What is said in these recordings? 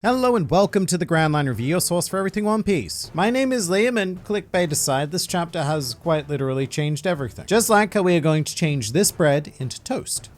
Hello and welcome to the Grand Line Review, your source for everything One Piece. My name is Liam, and clickbait aside, this chapter has quite literally changed everything. Just like how we are going to change this bread into toast.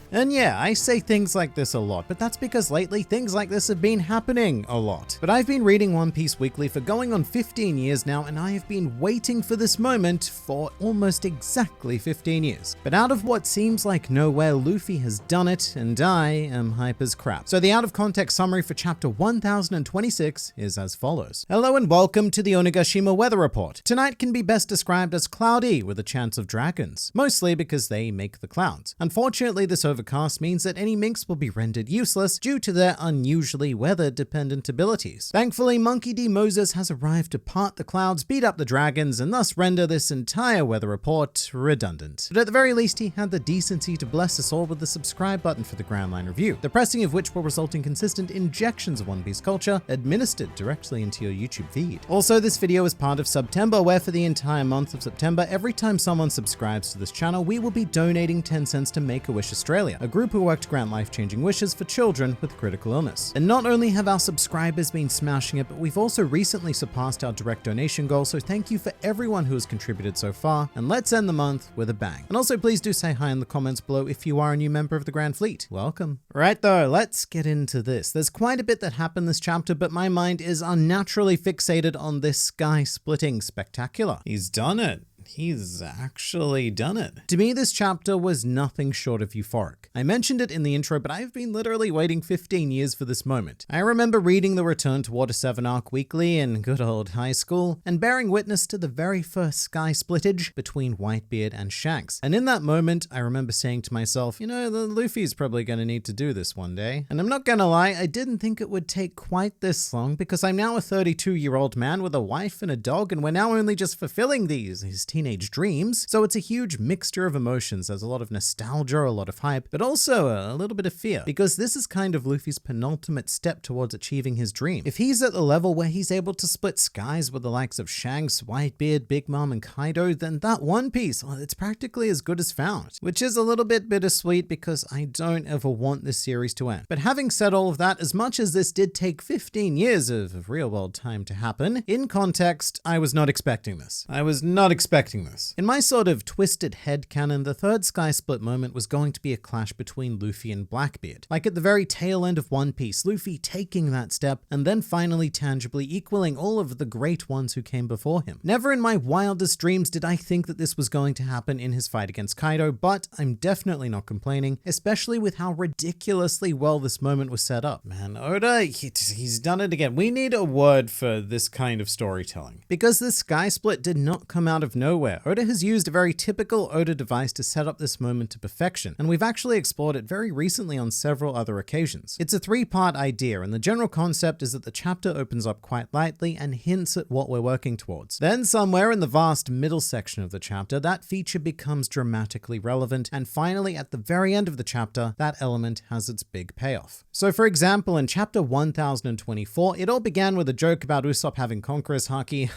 And yeah, I say things like this a lot, but that's because lately things like this have been happening a lot. But I've been reading One Piece weekly for going on 15 years now, and I have been waiting for this moment for almost exactly 15 years. But out of what seems like nowhere, Luffy has done it, and I am hype as crap. So the out of context summary for chapter 1026 is as follows. Hello and welcome to the Onigashima weather report. Tonight can be best described as cloudy with a chance of dragons, mostly because they make the clouds. Unfortunately, this overcast means that any minks will be rendered useless due to their unusually weather-dependent abilities. Thankfully, Monkey D. Moses has arrived to part the clouds, beat up the dragons, and thus render this entire weather report redundant. But at the very least, he had the decency to bless us all with the subscribe button for the Grand Line Review, the pressing of which will result in consistent injections of One Piece culture administered directly into your YouTube feed. Also, this video is part of September, where for the entire month of September, every time someone subscribes to this channel, we will be donating 10 cents to Make-A-Wish Australia, a group who work to grant life-changing wishes for children with critical illness. And not only have our subscribers been smashing it, but we've also recently surpassed our direct donation goal, so thank you for everyone who has contributed so far, and let's end the month with a bang. And also please do say hi in the comments below if you are a new member of the Grand Fleet. Welcome. Right though, let's get into this. There's quite a bit that happened this chapter, but my mind is unnaturally fixated on this sky-splitting spectacular. He's done it. He's actually done it. To me, this chapter was nothing short of euphoric. I mentioned it in the intro, but I've been literally waiting 15 years for this moment. I remember reading the Return to Water 7 arc weekly in good old high school, and bearing witness to the very first sky splittage between Whitebeard and Shanks. And in that moment, I remember saying to myself, you know, the Luffy's probably gonna need to do this one day. And I'm not gonna lie, I didn't think it would take quite this long, because I'm now a 32-year-old man with a wife and a dog, and we're now only just fulfilling these teenage dreams. So it's a huge mixture of emotions. There's a lot of nostalgia, a lot of hype, but also a little bit of fear, because this is kind of Luffy's penultimate step towards achieving his dream. If he's at the level where he's able to split skies with the likes of Shanks, Whitebeard, Big Mom, and Kaido, then that One Piece, well, it's practically as good as found, which is a little bit bittersweet because I don't ever want this series to end. But having said all of that, as much as this did take 15 years of real-world time to happen, in context, I was not expecting this. I was not expecting this. In my sort of twisted headcanon, the third sky split moment was going to be a clash between Luffy and Blackbeard. Like at the very tail end of One Piece, Luffy taking that step and then finally tangibly equaling all of the great ones who came before him. Never in my wildest dreams did I think that this was going to happen in his fight against Kaido, but I'm definitely not complaining, especially with how ridiculously well this moment was set up. Man, Oda, he's done it again. We need a word for this kind of storytelling. Because this sky split did not come out of nowhere. Oda has used a very typical Oda device to set up this moment to perfection, and we've actually explored it very recently on several other occasions. It's a three-part idea, and the general concept is that the chapter opens up quite lightly and hints at what we're working towards. Then somewhere in the vast middle section of the chapter, that feature becomes dramatically relevant, and finally at the very end of the chapter, that element has its big payoff. So for example, in chapter 1024, it all began with a joke about Usopp having Conqueror's Haki,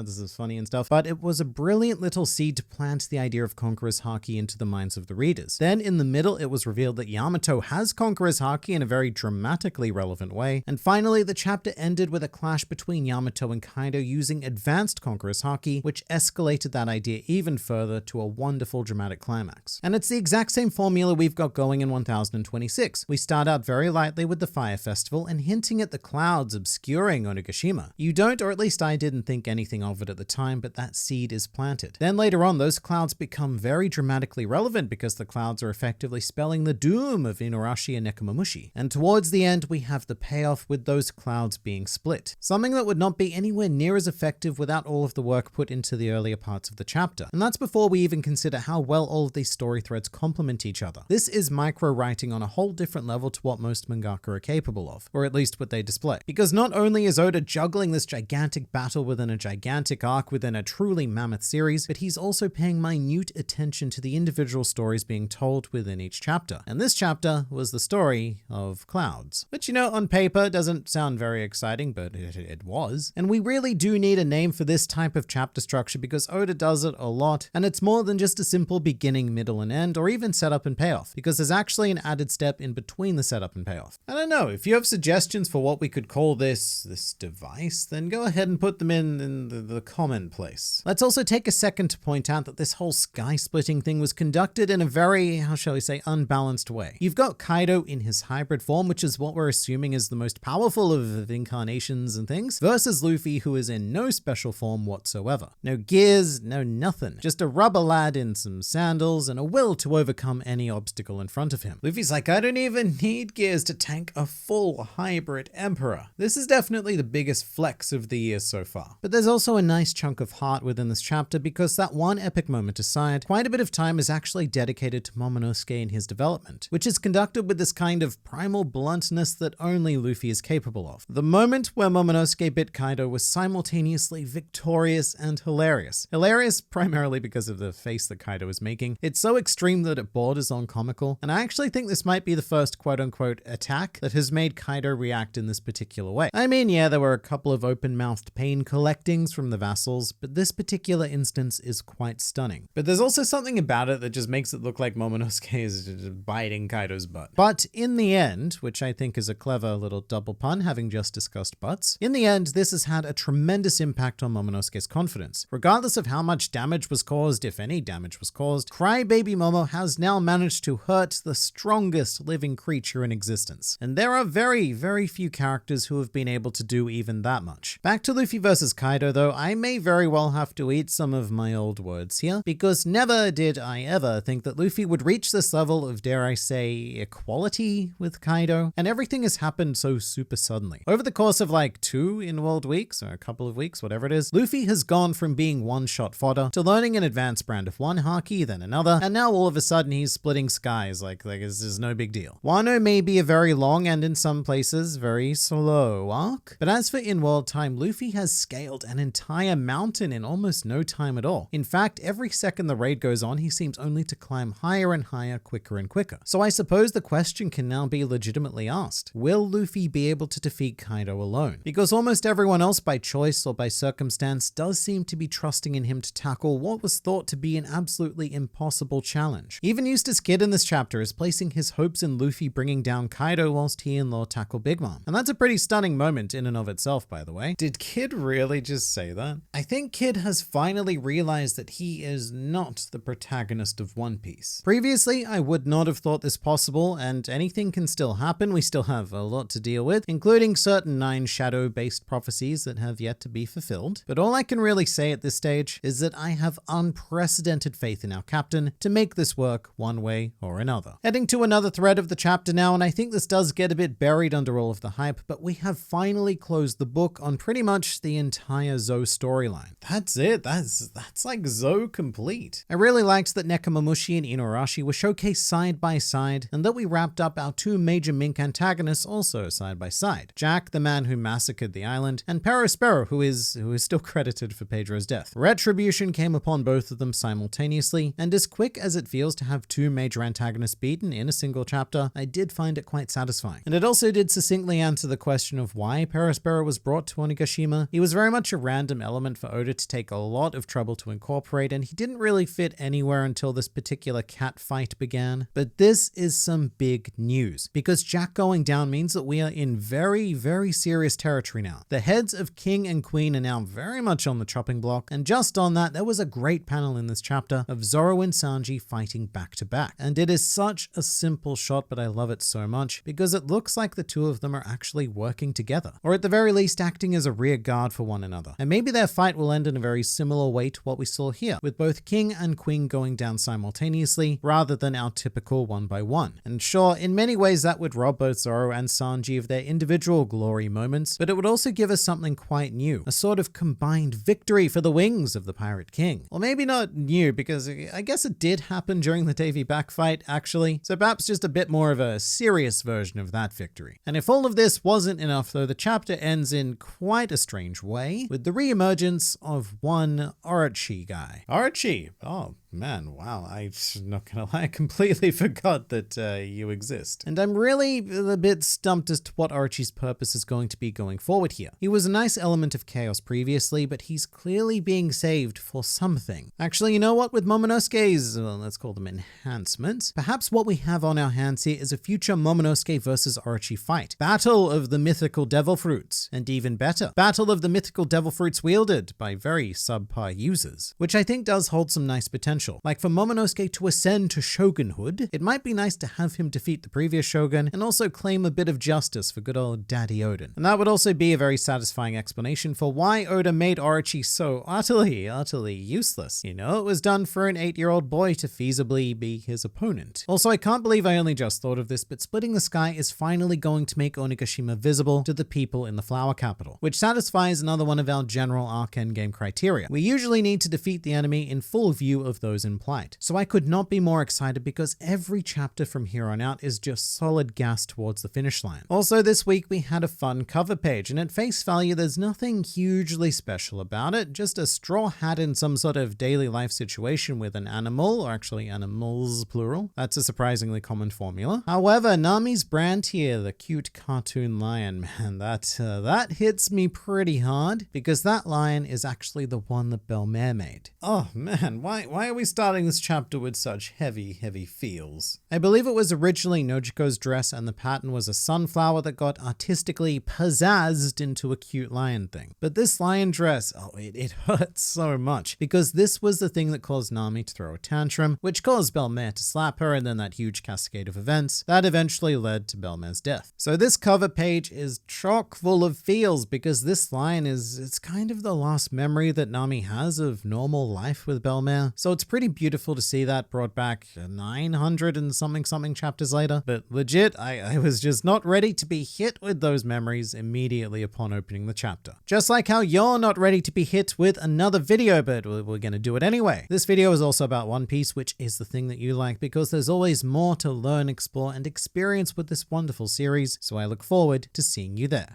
this is funny and stuff, but it was a brilliant little seed to plant the idea of Conqueror's Haki into the minds of the readers. Then in the middle, it was revealed that Yamato has Conqueror's Haki in a very dramatically relevant way. And finally, the chapter ended with a clash between Yamato and Kaido using advanced Conqueror's Haki, which escalated that idea even further to a wonderful dramatic climax. And it's the exact same formula we've got going in 1026. We start out very lightly with the Fire Festival and hinting at the clouds obscuring Onigashima. You don't, or at least I didn't think anything of it at the time, but that seed is planted. Then later on, those clouds become very dramatically relevant because the clouds are effectively spelling the doom of Inuarashi and Nekomamushi. And towards the end, we have the payoff with those clouds being split. Something that would not be anywhere near as effective without all of the work put into the earlier parts of the chapter. And that's before we even consider how well all of these story threads complement each other. This is micro-writing on a whole different level to what most mangaka are capable of, or at least what they display. Because not only is Oda juggling this gigantic battle within a gigantic arc within a truly mammoth series, but he's also paying minute attention to the individual stories being told within each chapter. And this chapter was the story of clouds, which, on paper doesn't sound very exciting, but it was. And we really do need a name for this type of chapter structure because Oda does it a lot, and it's more than just a simple beginning, middle, and end, or even setup and payoff, because there's actually an added step in between the setup and payoff. I don't know, if you have suggestions for what we could call this device, then go ahead and put them in the comment place. Let's also take a second to point out that this whole sky splitting thing was conducted in a very, how shall we say, unbalanced way. You've got Kaido in his hybrid form, which is what we're assuming is the most powerful of incarnations and things, versus Luffy, who is in no special form whatsoever. No gears, no nothing. Just a rubber lad in some sandals and a will to overcome any obstacle in front of him. Luffy's like, I don't even need gears to tank a full hybrid emperor. This is definitely the biggest flex of the year so far. But there's also a nice chunk of heart within this chapter because that one epic moment aside, quite a bit of time is actually dedicated to Momonosuke and his development, which is conducted with this kind of primal bluntness that only Luffy is capable of. The moment where Momonosuke bit Kaido was simultaneously victorious and hilarious. Hilarious primarily because of the face that Kaido is making. It's so extreme that it borders on comical, and I actually think this might be the first quote-unquote attack that has made Kaido react in this particular way. I mean, yeah, there were a couple of open-mouthed pain collectings from the vassals, but this particular instance is quite stunning. But there's also something about it that just makes it look like Momonosuke is just biting Kaido's butt. But in the end, which I think is a clever little double pun having just discussed butts, in the end, this has had a tremendous impact on Momonosuke's confidence. Regardless of how much damage was caused, if any damage was caused, Crybaby Momo has now managed to hurt the strongest living creature in existence. And there are very, very few characters who have been able to do even that much. Back to Luffy versus Kaido though, I may very well have to eat some of my old words here, because never did I ever think that Luffy would reach this level of, dare I say, equality with Kaido, and everything has happened so super suddenly. Over the course of like 2 in-world weeks, or a couple of weeks, whatever it is, Luffy has gone from being one-shot fodder to learning an advanced brand of one haki, then another, and now all of a sudden he's splitting skies like it's just no big deal. Wano may be a very long and in some places very slow arc, but as for in-world time, Luffy has scaled an entire mountain in almost no time at all. In fact, every second the raid goes on, he seems only to climb higher and higher, quicker and quicker. So I suppose the question can now be legitimately asked, will Luffy be able to defeat Kaido alone? Because almost everyone else by choice or by circumstance does seem to be trusting in him to tackle what was thought to be an absolutely impossible challenge. Even Eustace Kid in this chapter is placing his hopes in Luffy bringing down Kaido whilst he and Law tackle Big Mom. And that's a pretty stunning moment in and of itself, by the way. Did Kid really just say that? I think Kid has finally realized that he is not the protagonist of One Piece. Previously, I would not have thought this possible, and anything can still happen. We still have a lot to deal with, including certain 9 shadow-based prophecies that have yet to be fulfilled. But all I can really say at this stage is that I have unprecedented faith in our captain to make this work one way or another. Heading to another thread of the chapter now, and I think this does get a bit buried under all of the hype, but we have finally closed the book on pretty much the entire Zou storyline. That's it. That's like Zou complete. I really liked that Nekomamushi and Inuarashi were showcased side by side, and that we wrapped up our 2 major Mink antagonists also side by side. Jack, the man who massacred the island, and Perospero, who is still credited for Pedro's death. Retribution came upon both of them simultaneously, and as quick as it feels to have 2 major antagonists beaten in a single chapter, I did find it quite satisfying. And it also did succinctly answer the question of why Perospero was brought to Onigashima. He was very much a random element for Oda to take a lot of trouble to incorporate, and he didn't really fit anywhere until this particular cat fight began. But this is some big news, because Jack going down means that we are in very, very serious territory now. The heads of King and Queen are now very much on the chopping block, and just on that, there was a great panel in this chapter of Zoro and Sanji fighting back to back. And it is such a simple shot, but I love it so much, because it looks like the 2 of them are actually working together, or at the very least acting as a rear guard for one another. And maybe their fight will end in a very similar way to what we saw here, with both King and Queen going down simultaneously, rather than our typical 1-by-1. And sure, in many ways that would rob both Zoro and Sanji of their individual glory moments, but it would also give us something quite new, a sort of combined victory for the wings of the Pirate King. Or maybe not new, because I guess it did happen during the Davy Back fight, actually, so perhaps just a bit more of a serious version of that victory. And if all of this wasn't enough though, the chapter ends in quite a strange way, with the re-emergence of one one Orochi guy. Orochi! Oh man, wow. I'm not gonna lie, I completely forgot that you exist. And I'm really a bit stumped as to what Orochi's purpose is going to be going forward here. He was a nice element of chaos previously, but he's clearly being saved for something. Actually, you know what? With Momonosuke's, well, let's call them enhancements, perhaps what we have on our hands here is a future Momonosuke versus Orochi fight. Battle of the mythical devil fruits. And even better, battle of the mythical devil fruits wielded by very subpar users, which I think does hold some nice potential. Like for Momonosuke to ascend to shogunhood, it might be nice to have him defeat the previous shogun and also claim a bit of justice for good old Daddy Odin. And that would also be a very satisfying explanation for why Oda made Orochi so utterly useless. You know, it was done for an 8-year-old boy to feasibly be his opponent. Also, I can't believe I only just thought of this, but splitting the sky is finally going to make Onigashima visible to the people in the flower capital, which satisfies another one of our general arc endgame criteria. We usually need to defeat the enemy in full view of those in plight. So I could not be more excited because every chapter from here on out is just solid gas towards the finish line. Also, this week we had a fun cover page, and at face value there's nothing hugely special about it, just a straw hat in some sort of daily life situation with an animal, or actually animals plural. That's a surprisingly common formula. However, Nami's brand here, the cute cartoon lion, man, that hits me pretty hard because that lion is actually the one that Belmare made. Oh man, why are we starting this chapter with such heavy feels? I believe it was originally Nojiko's dress and the pattern was a sunflower that got artistically pizzazzed into a cute lion thing. But this lion dress, oh, it hurts so much because this was the thing that caused Nami to throw a tantrum, which caused Belmare to slap her, and then that huge cascade of events that eventually led to Belmare's death. So this cover page is chock full of feels because this lion it's kind of the last memory that Nami has of normal life with Belmare. So it's pretty beautiful to see that brought back 900 and something chapters later. But legit, I was just not ready to be hit with those memories immediately upon opening the chapter. Just like how you're not ready to be hit with another video, but we're gonna do it anyway. This video is also about One Piece, which is the thing that you like because there's always more to learn, explore, and experience with this wonderful series, so I look forward to seeing you there.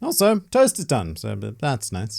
Also, toast is done, so that's nice.